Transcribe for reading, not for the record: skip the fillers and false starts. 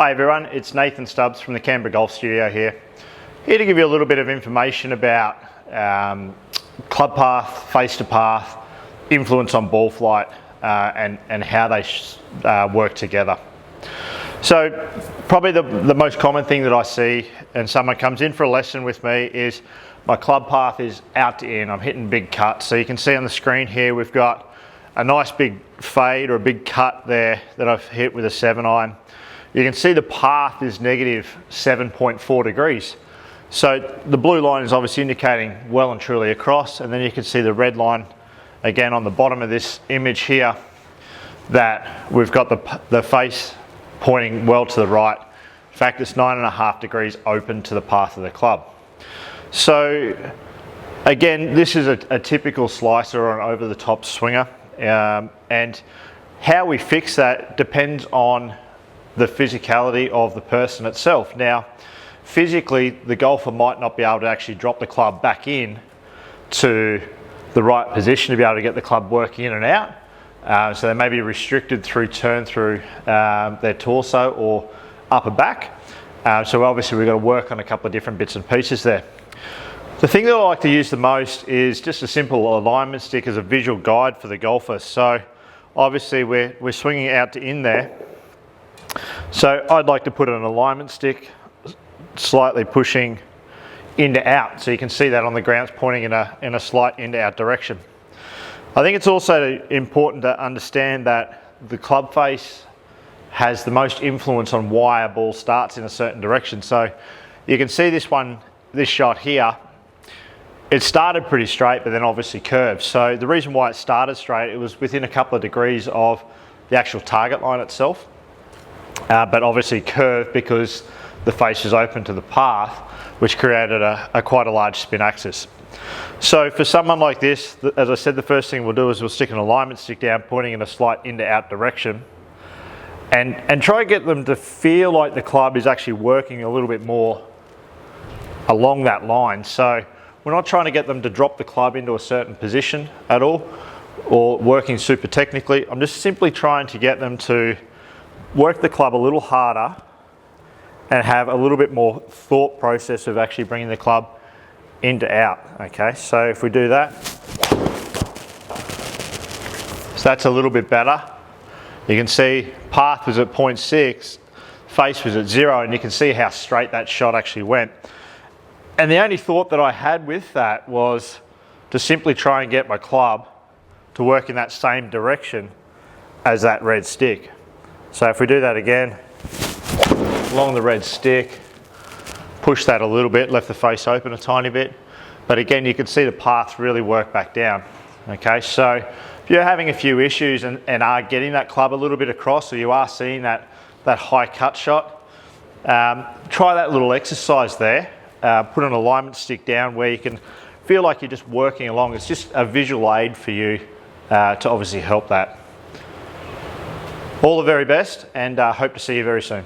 Hi everyone, it's Nathan Stubbs from the Canberra Golf Studio here to give you a little bit of information about club path, face to path, influence on ball flight, and how they work together. So probably the most common thing that I see, and someone comes in for a lesson with me, is my club path is out to in. I'm hitting big cuts. So you can see on the screen here we've got a nice big fade or a big cut there that I've hit with a 7-iron. You can see the path is negative 7.4 degrees. So the blue line is obviously indicating well and truly across, and then you can see the red line again on the bottom of this image here, that we've got the face pointing well to the right. In fact, it's 9.5 degrees open to the path of the club. So again, this is a typical slicer or an over the top swinger, and how we fix that depends on the physicality of the person itself. Now, physically, the golfer might not be able to actually drop the club back in to the right position to be able to get the club working in and out. So they may be restricted through turn through their torso or upper back. So obviously we've got to work on a couple of different bits and pieces there. The thing that I like to use the most is just a simple alignment stick as a visual guide for the golfer. So obviously we're swinging out to in there. So I'd like to put an alignment stick slightly pushing in to out, so you can see that on the ground it's pointing in a slight in to out direction. I think it's also important to understand that the club face has the most influence on why a ball starts in a certain direction. So you can see this shot here, it started pretty straight but then obviously curved. So the reason why it started straight, it was within a couple of degrees of the actual target line itself. But obviously curved because the face is open to the path, which created quite a large spin axis. So for someone like this, as I said, the first thing we'll do is we'll stick an alignment stick down pointing in a slight in to out direction, and try to get them to feel like the club is actually working a little bit more along that line. So we're not trying to get them to drop the club into a certain position at all, or working super technically. I'm just simply trying to get them to work the club a little harder and have a little bit more thought process of actually bringing the club in to out. Okay, so if we do that, so that's a little bit better. You can see path was at 0.6, face was at 0, and you can see how straight that shot actually went. And the only thought that I had with that was to simply try and get my club to work in that same direction as that red stick. So if we do that again, along the red stick, push that a little bit, left the face open a tiny bit, but again you can see the path really work back down. Okay, so if you're having a few issues and are getting that club a little bit across, or you are seeing that high cut shot, try that little exercise there. Put an alignment stick down where you can feel like you're just working along. It's just a visual aid for you to obviously help that. All the very best, and hope to see you very soon.